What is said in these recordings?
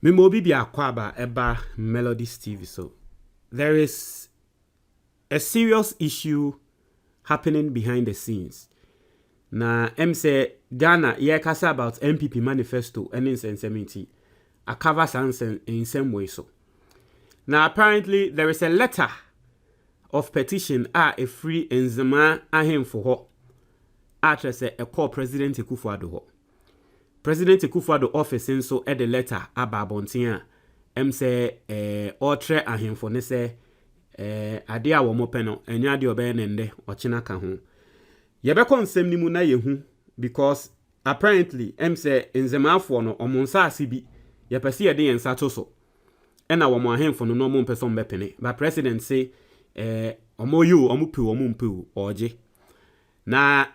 Memo bibi akwaba eba Melodies TV. So there is a serious issue happening behind the scenes. Na say Ghana ye kasa about MPP manifesto and in sensementi. A cover sans in some way so. Now apparently there is a letter of petition a free Nzema ahem for her. Address a call President Akufo Addo. President Akufo Addo office in so the letter ababontia. Say otre ahem for ne say ade a wo mopeno enya de obe nende ochina ka ho. Yebeko nsem ni mu na yehu because apparently say Nzema afo no omonsa asibi yepese ye de yensa to so. Ena wo mo ahem for no mo mpese mbepene. But president say omo you omo pu omo mpu oje. Na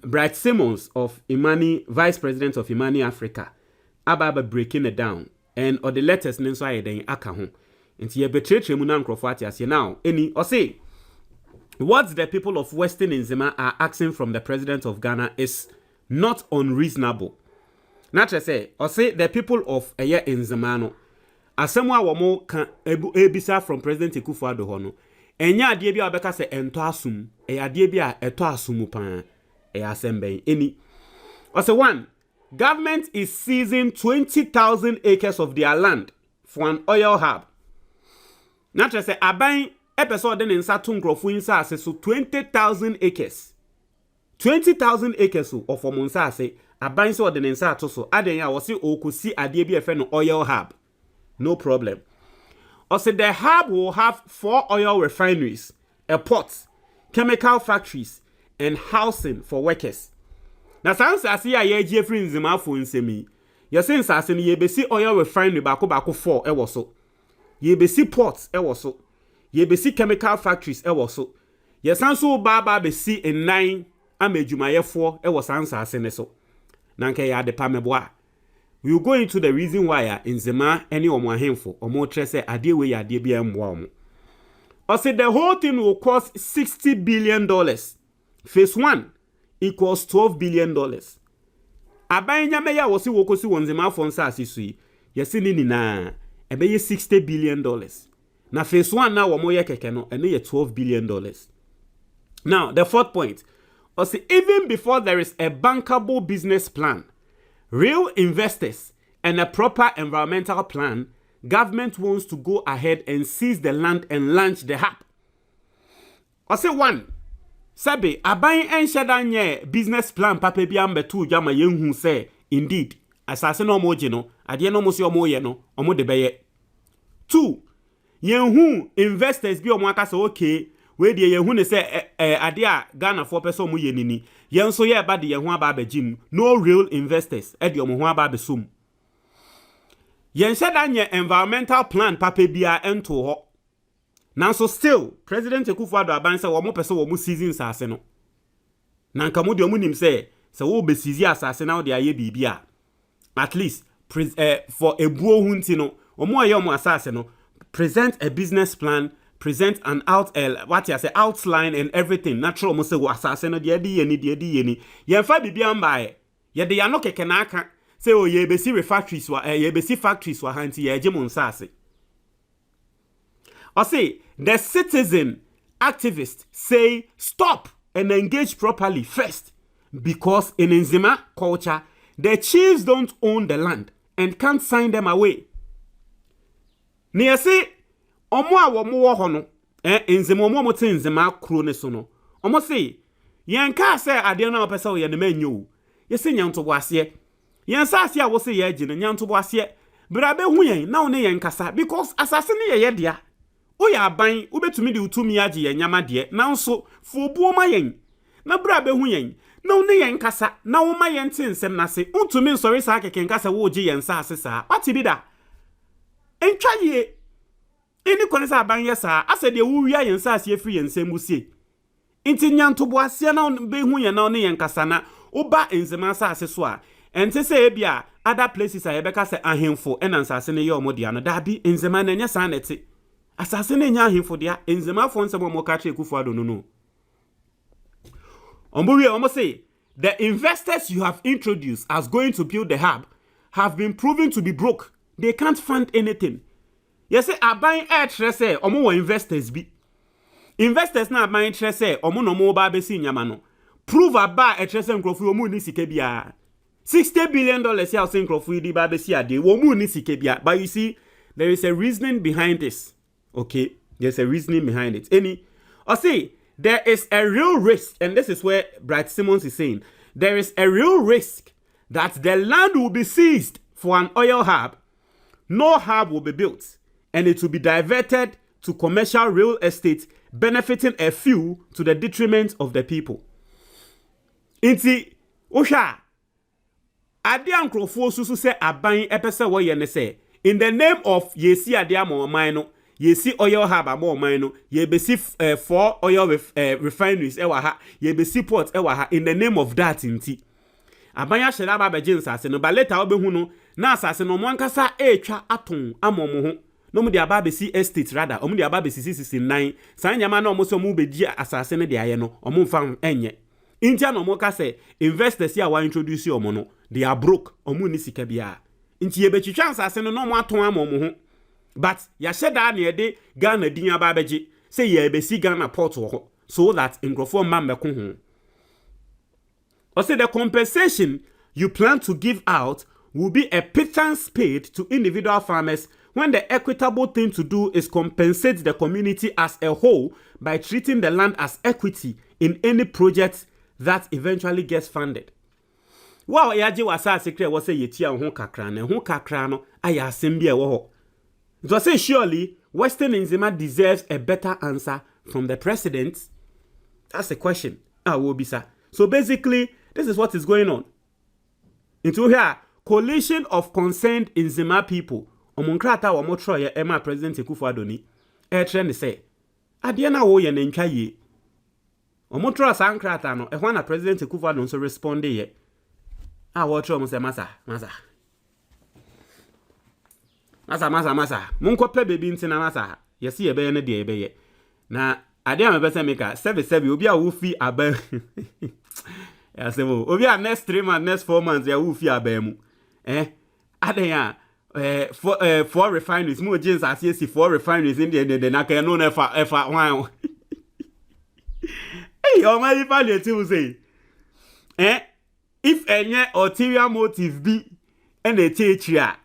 Bright Simmons of Imani, Vice President of Imani Africa, ababa breaking it down. And or the letters nso ayeden aka ho. Nti ye betretre mu na nkrofo atiase now. Any or say what the people of Western Nzema are asking from the president of Ghana is not unreasonable. Not to say, or say the people of Eye Nzema no asemwa wo mo kan ebisa from President Akufo Addo ho no. Enya ade bia obeka se ento asum ade bia eto asumu pan asemben eni or say one government is seizing 20,000 acres of their land for an oil hub. Not to say aban episode den nsa to nkrofo nsa ase so 20,000 acres 20,000 acres of omonsa ase aban so den nsa to so aden ya wo se okosi ade bia efe no oil hub. No problem. Also, the hub will have 4 oil refineries, a port, chemical factories, and housing for workers. Now, since I see a Jeffrey Nzema for insemi, you since I see ye besi oil refinery bako 4 so. Ye besi ports so. Ye besi chemical factories so. Ye sanso baba besi in 9 amejumaye 4 sansa asene so. Nanke ya de pameboa. We will go into the reason why Nzema any omo ahemfo omo trese ade we ya ade bia mboa omo. Or say the whole thing will cost $60 billion. Phase 1 equals $12 billion. Aban nyame ya wo si wo kosi Nzema afo nsa asisui. Yesi ni na ebe ye $60 billion. Na phase 1 na wo mo ye keke no ene ye $12 billion. Now, the fourth point. Or say even before there is a bankable business plan, real investors, and a proper environmental plan, government wants to go ahead and seize the land and launch the hub. I say one, sabe aban enshadanye business plan papa bi ambetu jama yenhu say indeed asase no moje no ade no mo se omo ye no omo de beye. 2, yenhu investors bi omo aka say okay we de yenhu ne say ade a Ghana for person mo ye nini yen so ye ba de yenhu aba abagim no real investors e de omo ho aba abesum yen shadanye environmental plan papa bia ento ho nanso still President Akufo Addo aban say wo mo pese wo mo season sase no nanka mo de omo nim say wo be seize asase na wo de aye bibia at least for ebuo hunti no omo aye omo asase no present a business plan, present an outline and everything. Natural mo say wo asase no de di yeni. Yen fa bibia mbae. Ye de ya no keke na aka. Say o ye besi refactories wa ye besi factories wa hanti ye je mo nsase. Or say the citizen activists say stop and engage properly first because in Nzema culture the chiefs don't own the land and can't sign them away. Ni say omo a wo mo wo ho no Nzema omo mo te Nzema kro ne so no omo say yen ka say ade na opese wo ye ne manyo ye se nyanto bo ase yen sa ase a wo se ye agi ne nyanto bo ase bra be hu yen na wo ne yen kasa because asase ne ye dia o ya ban wo betumi de utumi agi ye nyama de na nso fu obuo ma yen na bra be hu yen na wo ne yen kasa na wo ma yen te nsem na se utumi nsori sa keken kasa wo gi yen sa ase sa ati bi da entwa ye Any konesa aban yesa ase de wu wia yensa ase free yensem usie nti nyanto bo ase na be hu ye na ne yenkasa na oba Nzema ase so a ente se e bia other places a yebeka se ahemfo enansa ase ne ye omodia no da bi Nzema na nya sa nete asase ne nya ahemfo dia Nzema fo nsem mo ka che Akufo Addo no ombuwe omo say the investors you have introduced as going to build the hub have been proven to be broke they can't fund anything. You say aban air say omo investors be. Investors na aban interest say omo no mo ba besi nyama no. Prove aba e trese nkrofo omo ni sika bia. $60 billion ya say nkrofo di ba besi ade omo ni sika bia. But you see, there is a reasoning behind this. Okay? There's a reasoning behind it. See, there is a real risk, and this is where Bright Simmons is saying, there is a real risk that the land will be seized for an oil hub. No hub will be built, and it will be diverted to commercial real estate, benefiting a few to the detriment of the people. Inti, Osha, Ade Ankrofo susu se aban epese wo ye ne se, in the name of Yesi Ade Amoman no, Yesi oil hub amoman no, ye besi 4 oil refineries ewa ha, ye besi port ewa ha, in the name of that inti. Abanya shera ba beje nsase no, ba later obehu no, na asase no mo ankasa etwa aton amomo ho. No mu de aba besi estate rather, omu de aba besi 69. San nyama na omo so mu bedi asase ne de aye no, omo mfa enye. Intia no mo ka say investors here wa introduce omo no, they are broke, omo ni sika bia. Inti ye betwitwa asase no mo aton amomo ho. But ya sheda na ye de Ghana din aba beje, say ye besi Ghana port ho, so that nkrofo man beko ho. Or say the compensation you plan to give out will be a pittance paid to individual farmers when the equitable thing to do is compensate the community as a whole by treating the land as equity in any project that eventually gets funded. Wow, yaji wasa secret was say yetia ho kakra na ho kakra no aya asem bia wo ho. It was say surely Western Nzema deserves a better answer from the president. That's the question. Wobisa. So basically, this is what is going on. Into here, coalition of concerned Nzema people. Omonkrata wa motro ye ema President Akufo Addo ni. Trend say, adie na wo ye na ntwa ye. Omotro sankrata no, ehwa na President Akufo Addo nso responde ye. Wo tro mo say masa. Munkope baby ntina masa. Yesi ye be ne de ye be ye. Na ade am be say meka service obi a wo fi aba. Ya sebo obi a next 3 months, next 4 months ya wo fi aba mu. Ade ya 4 refineries mo jeans as 4 refineries in the na can no efa wan. Hey, o ma ifa le ti say. If any ulterior motive be and a teacher,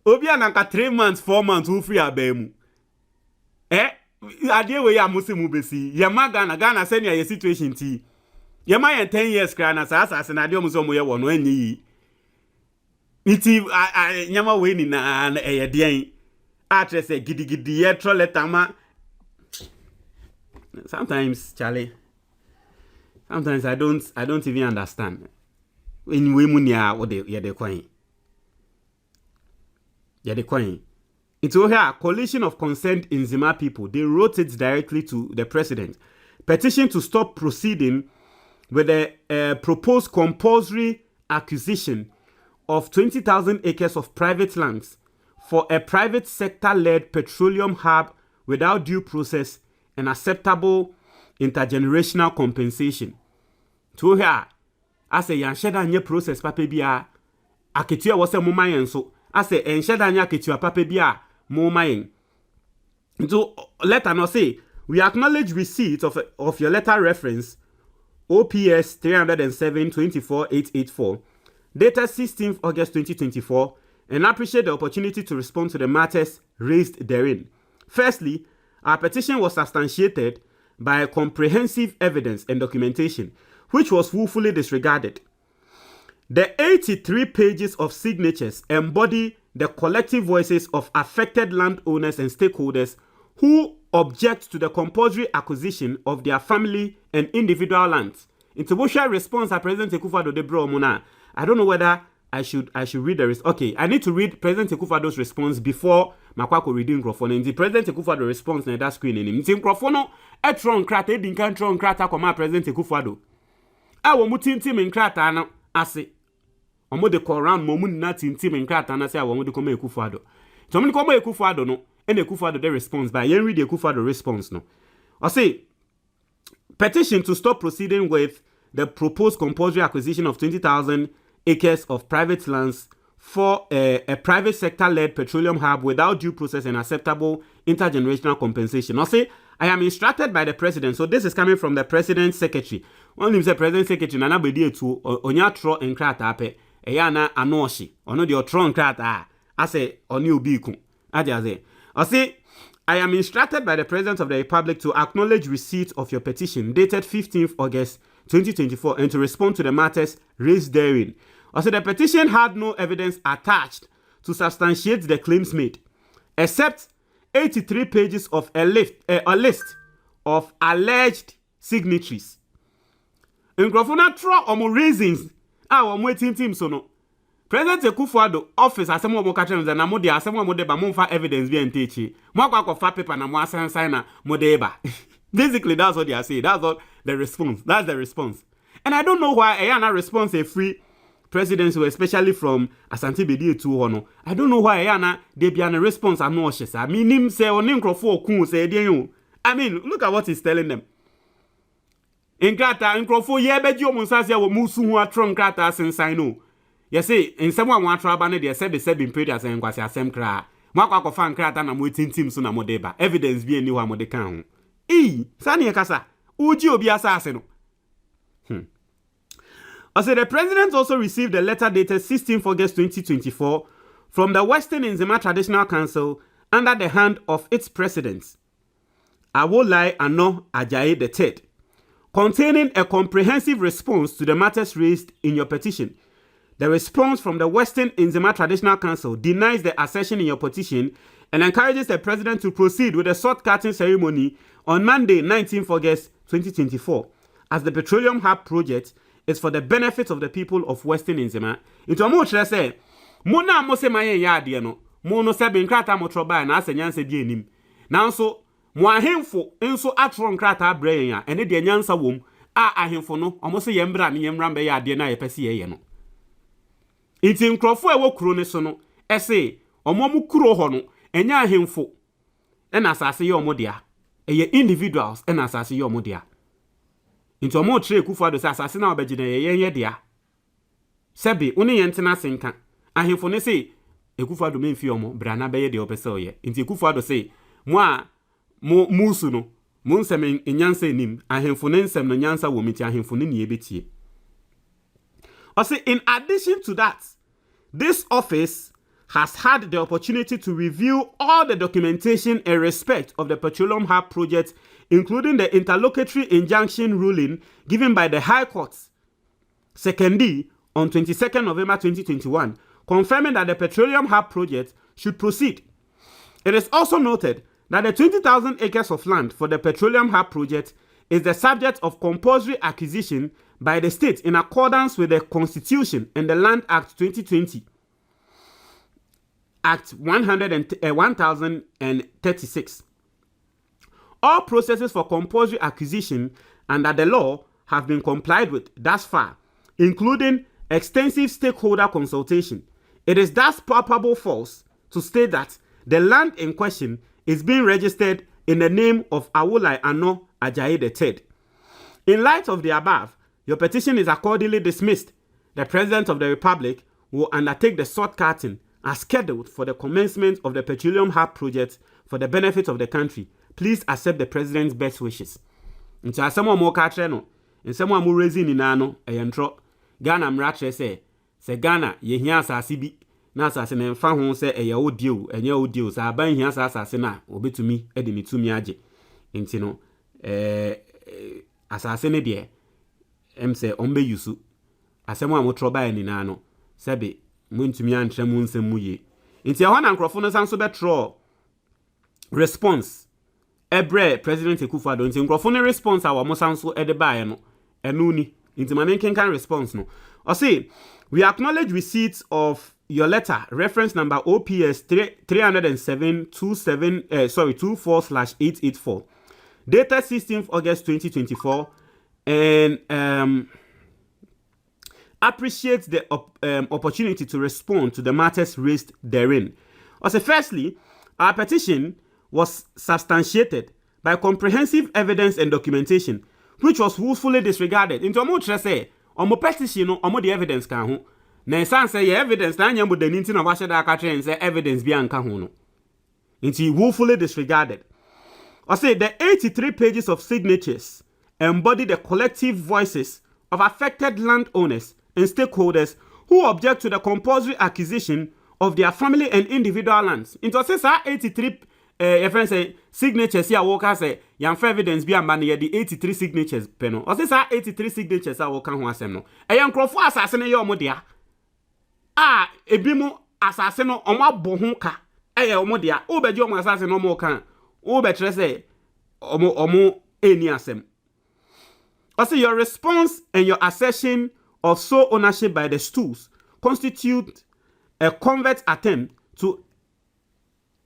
obi ananka 3 months, 4 months who free abemu. Adie we ya musimu besi. Yama Ghana send ya situation ti. Yama ya 10 years krana sa asase na ade omuso mo ye wo no anyi. Iti nyama we ni na eyedian. Atrese gidigidi ye troletama. Sometimes, Charlie. Sometimes I don't even understand. When we munia what they the coin. Yeah, the coin. It's here a coalition of concerned Nzema people. They wrote it directly to the president. Petition to stop proceeding with the proposed compulsory acquisition of 20,000 acres of private lands for a private sector-led petroleum hub without due process and acceptable intergenerational compensation. To here, as a yansheda nye process papa bia, aketua wose mumayen so, as a yansheda nye aketua papa bia, mumayen. So, letter no say, we acknowledge receipt of your letter reference, OPS 307-24-884, dated 16th August 2024, and appreciate the opportunity to respond to the matters raised therein. Firstly, our petition was substantiated by comprehensive evidence and documentation, which was woefully disregarded. The 83 pages of signatures embody the collective voices of affected landowners and stakeholders who object to the compulsory acquisition of their family and individual lands. Into which response President Akufo Addo de bro muna. I don't know whether I should read the response. Okay, I need to read President Akufo Addo's response before Makwako reading Grofon. And the President Akufo Addo response na that screen in him. Nti Grofon etron krata edinkan tron krata koma President Akufo Addo. Awo mu tintim nkrata no ase. Omo de call round mo mu na tintim nkrata na se awo mu de koma Akufo Addo. So mo de koma Akufo Addo no, and Akufo Addo the response by yen read the Akufo Addo response no. I say petition to stop proceeding with the proposed compulsory acquisition of 20,000 acres of private lands for a private sector-led petroleum hub without due process and acceptable intergenerational compensation. I say, I am instructed by the president. So this is coming from the president's secretary. When him say president secretary, nana bedi etu onya tro nkrata ape. Eya na anoshi. Ono di otro nkrata. I say oni obiku. I say, I am instructed by the president of the republic to acknowledge receipt of your petition dated 15th August 2024 and to respond to the matters raised therein. I say the petition had no evidence attached to substantiate the claims made, except 83 pages of a list of alleged signatories. Nkrofona tro omo reasons omo team so no. President Akufo Addo office asemo omo ka tell na mo de asemo mo de ba mo fa evidence bi entechi. Mo akwa fa paper na mo asan na mo de ba. Basically that's what they are saying. That's what the response. That's the response. And I don't know why Ayana response a free presidency, especially from Asante Bedi to Hono. I don't know why Ayana they be an response and no shesa. I mean him say on Nkrofo kun say dey. I mean, look at what he's telling them. Nkrata Nkrofo ye beji omunsasia wo musu hu atro nkrata sensan no. You say in someone want trouble ne they said the said been paid as en kwasi asem kra. Mo akwa kofa nkrata na mo tintim so na mo deba. Evidence bi eni wa mo de kan ho. Sani ekasa. Uji obi asase no. I said the president also received a letter dated 16th August 2024 from the Western Nzema Traditional Council under the hand of its president, Awolai Ano Ajayi III, containing a comprehensive response to the matters raised in your petition. The response from the Western Nzema Traditional Council denies the assertion in your petition and encourages the president to proceed with a sword-cutting ceremony on Monday, 19th August 2024, as the Petroleum Hub project is for the benefit of the people of Western Nzema. Into mo chere say, mo na mo se maye ya ade no, mo no se be nkrata mo troba na asanyansa di enim. Nanso, mo ahemfo nso atro nkrata abrɛ yan ene de nyansa wom a ahemfo no, omo se yembra ne yemra be ya ade na ye pese ye no. Iti nkrofo e wo kuro ne so no, ese omo mu kuro ho no, enya ahemfo ena asase ye omo dia. Eye individuals ena asase ye omo dia. Into omo tre Akufo Addo say asase na obegina ye dia. Sebi uni ye ntena senka. Ahemfo ne say Akufo Addo memfi omo bra na beye de opese oye. Into Akufo Addo say mo a mo musu no mo nsem enyansa enim ahemfo ne nsem no nyansa wo meti ahemfo ne ne ebetie. I say in addition to that, this office has had the opportunity to review all the documentation in respect of the Petroleum Hub project, including the interlocutory injunction ruling given by the High Court, Second on 22nd November 2021, confirming that the Petroleum Hub project should proceed. It is also noted that the 20,000 acres of land for the Petroleum Hub project is the subject of compulsory acquisition by the state in accordance with the Constitution and the Land Act 2020. Act 1036. All processes for compulsory acquisition under the law have been complied with thus far, including extensive stakeholder consultation. It is thus palpable false to state that the land in question is being registered in the name of Awolai Ano Ajayi III. In light of the above, your petition is accordingly dismissed. The President of the Republic will undertake the sword cutting as scheduled for the commencement of the Petroleum Hub project for the benefit of the country. Please accept the President's best wishes. Nti asemo mo ka kire no, nsemo amu rezi ni na no, eyentro. Ghana mra kire se Ghana ye hia asase bi na asase ne mfa ho se eye odio, enye odio, sa ban hia asase na obetumi ede ni tumi age. Nti no asase ne de emse ombe yusu. Asemo amu troba ni na no, sebe muntumi antre mu nsem mu ye. Nti ehwa na nkrofo no sanso betro response ebre President Akufo Addo nti nkrofo no response awo mo sanso ede baaye no enu ni nti ma menkenkan response no. O say we acknowledge receipt of your letter reference number OPS 307-24/884 dated 16th August 2024 and appreciates the opportunity to respond to the matters raised therein. Also, firstly, our petition was substantiated by comprehensive evidence and documentation, which was willfully disregarded. Into omo chere say, omo petition no, omo the evidence kan ho. na insan say evidence na anya mudani nti na wahye da aka train say evidence bi anka ho no nti woefully disregarded. I say the 83 pages of signatures embody the collective voices of affected landowners and stakeholders who object to the compulsory acquisition of their family and individual lands. Into say 83 your friend say signatures here work say yan evidence bi amba na the 83 signatures peno. I say 83 signatures a work ho asem no. E yan krofo asase ne ye omo dia. Ebi mu asase no omo abo ho ka. Eye omo dia. O beji omo asase no omo kan. O be tre say omo eni asem. I say your response and your assertion of sole ownership by the stools constitute a covert attempt to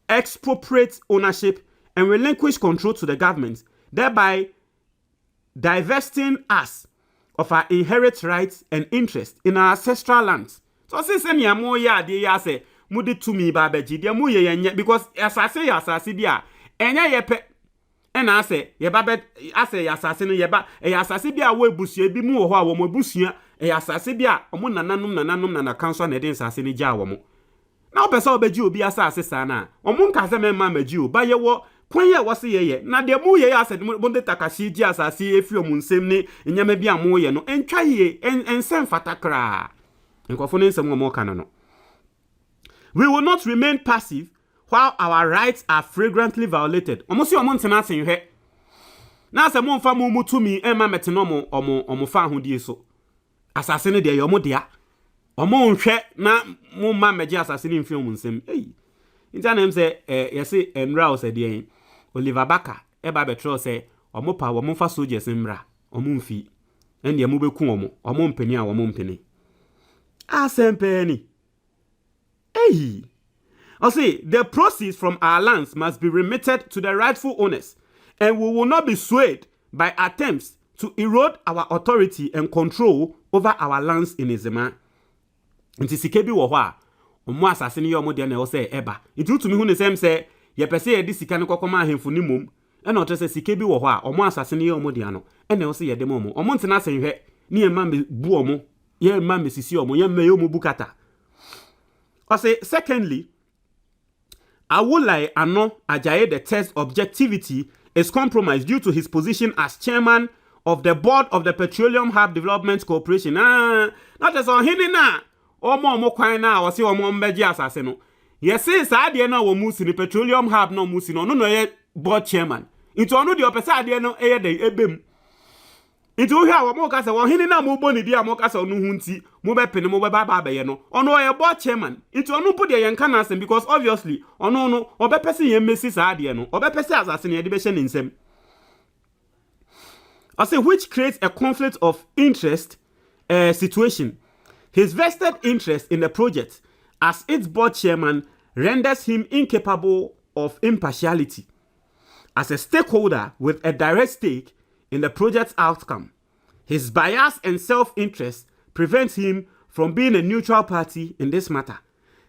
expropriate ownership and relinquish control to the government, thereby divesting us of our inherent rights and interests in our ancestral lands. So say me amo ya de ya say mudi to me ba beji de mu ye yenye because asase dia enye ye pe ena say ye ba be ase ya asase no ye ba e ya asase bia wo ebusua bi mu wo ho a wo mo ebusua e ya asase bia omo nananom na kanso na de asase ni gya wo mo na opese obeji obi asase sa na omo nka se memma maji o ba ye wo kwan ye wo se ye na de mu ye asase mo de takashi gya asase efi omo nsem ni nyama bi amo ye no entwa ye ensem fatakra nkofo ne nsem mo kana no. We will not remain passive while our rights are flagrantly violated. Almost your month na sen hwe. Na se mo mfa mo mutumi ema meteno omo fa ahodie so. Asase ne de ye omo dia. Omo nhwe na mo ma meje asase ne mfi omo nsem. Nti na em se yesi emra o se de Oliver Baka eba betro se omo pa omo fa soldiers mra omo mfi. Ende mo beku omo mpeni a omo mpeni. Asempeni. I say the proceeds from our lands must be remitted to the rightful owners, and we will not be swayed by attempts to erode our authority and control over our lands in Nzema. Nti sikebi wo ho a omo asase ne ye omo de na wo say eba. Nti utumi hu ne sem say ye pese ye di sika ne kokoma ahemfu ni mom. E na otre say sikebi wo ho a omo asase ne ye omo de ano. E na wo say ye de mo omo ntena senhwe ne ye ma bu omo, ye ma mesisi omo, ye ma ye omo bukata. I say, secondly, Awolai Ano Ajayi the test objectivity is compromised due to his position as chairman of the board of the Petroleum Hub Development Corporation. Not as on him na. Omo kwan na o se omo mbeji asase no. Yes, say de na wo musi ni Petroleum Hub no musi no ye board chairman. Into ono de opesa de no eye de ebem. Into hia wo mo ka se wo hini na mo boni dia mo ka se onu hunti mo be pene mo be ba ye no ono ye board chairman. Into onu pu de ye nka na asem because obviously ono no obepese ye mesi sa de no obepese asase ne de be hye ne nsem. I say which creates a conflict of interest situation. His vested interest in the project as its board chairman renders him incapable of impartiality. As a stakeholder with a direct stake in the project's outcome, his bias and self-interest prevents him from being a neutral party in this matter.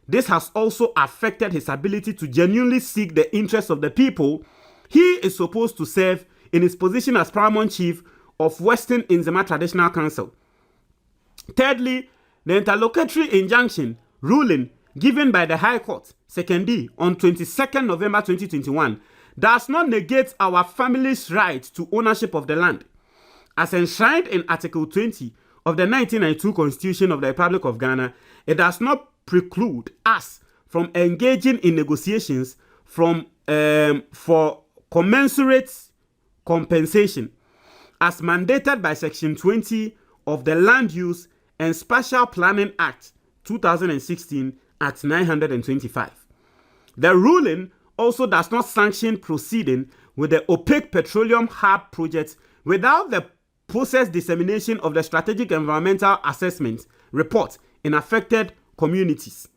This has also affected his ability to genuinely seek the interests of the people he is supposed to serve in his position as paramount chief of Western Nzema Traditional Council. Thirdly, the interlocutory injunction ruling given by the High Court, Second D, on 22nd November 2021, does not negate our family's right to ownership of the land. As enshrined in Article 20 of the 1992 Constitution of the Republic of Ghana, it does not preclude us from engaging in negotiations for commensurate compensation, as mandated by Section 20 of the Land Use and Spatial Planning Act 2016 at 925. The ruling also does not sanction proceeding with the opaque petroleum hub project without the process dissemination of the strategic environmental assessment report in affected communities,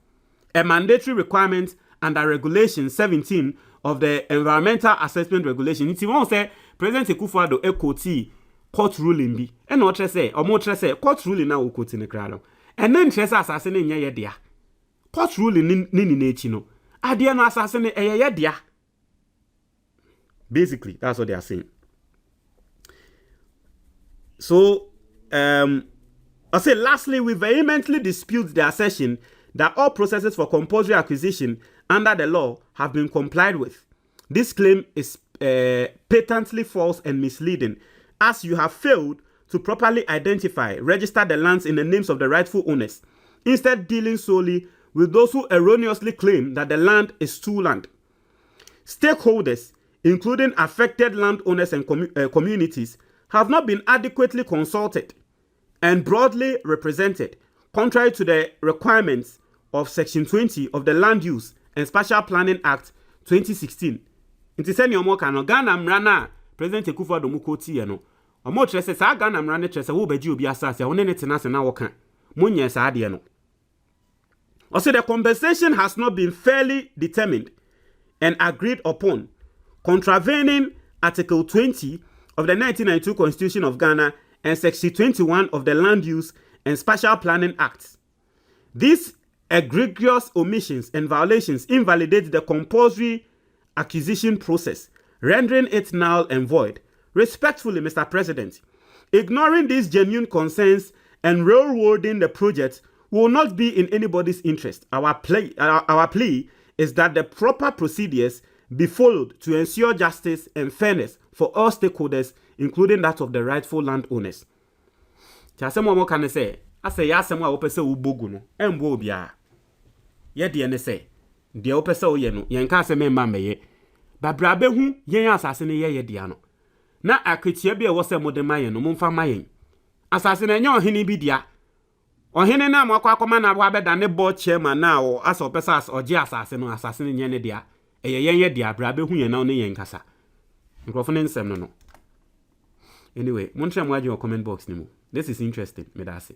a mandatory requirement under Regulation 17 of the Environmental Assessment Regulation. It won't say President Akufo Addo ekoti court ruling bi. And what say, or more say court ruling na ukoti ne kralo. And then tresa assassin nye ye dia. Court ruling nini nechi no. Adia no assassin ye dia. Basically, that's what they are saying. So, I say, lastly, we vehemently dispute the assertion that all processes for compulsory acquisition under the law have been complied with. This claim is patently false and misleading, as you have failed to properly identify, register the lands in the names of the rightful owners, instead dealing solely with those who erroneously claim that the land is stool land. Stakeholders, including affected landowners and communities, have not been adequately consulted and broadly represented, contrary to the requirements of Section 20 of the Land Use and Spatial Planning Act 2016. Inti se ni omo ka no Ghana mrana President Akufo Addo mukoti ye no. Omo trese sa Ghana mrana trese wo baji obi asase wo ne ne tena se na wo kan. Munye sa ade no. Also, the compensation has not been fairly determined and agreed upon, contravening Article 20 of the 1992 Constitution of Ghana and Section 21 of the Land Use and Spatial Planning Act. These egregious omissions and violations invalidate the compulsory acquisition process, rendering it null and void. Respectfully, Mr. President, ignoring these genuine concerns and railroading the project will not be in anybody's interest. Our plea is that the proper procedures be followed to ensure justice and fairness for all stakeholders, including that of the rightful landowners. Chasemo mo kan say, ase ya asemo a wopese wo bogu no, embo obia. Ye de ne say, de wopese wo ye no, yen ka ase memba meye. Ba brabe hu yen asase ne ye de ano. Na aketia bi e wo se mode mayen no, momfa mayen. Asase na enye ohene bi dia. Ohene na mo akwa na wa beda ne board chairman na o asa opesa as oje asase no asase ne nye ne dia. Eye yen ye dia brabe hu yen na ne yen kasa. Microphone nsem no. Anyway, montre mo aje o comment box ni mo. This is interesting, me da say.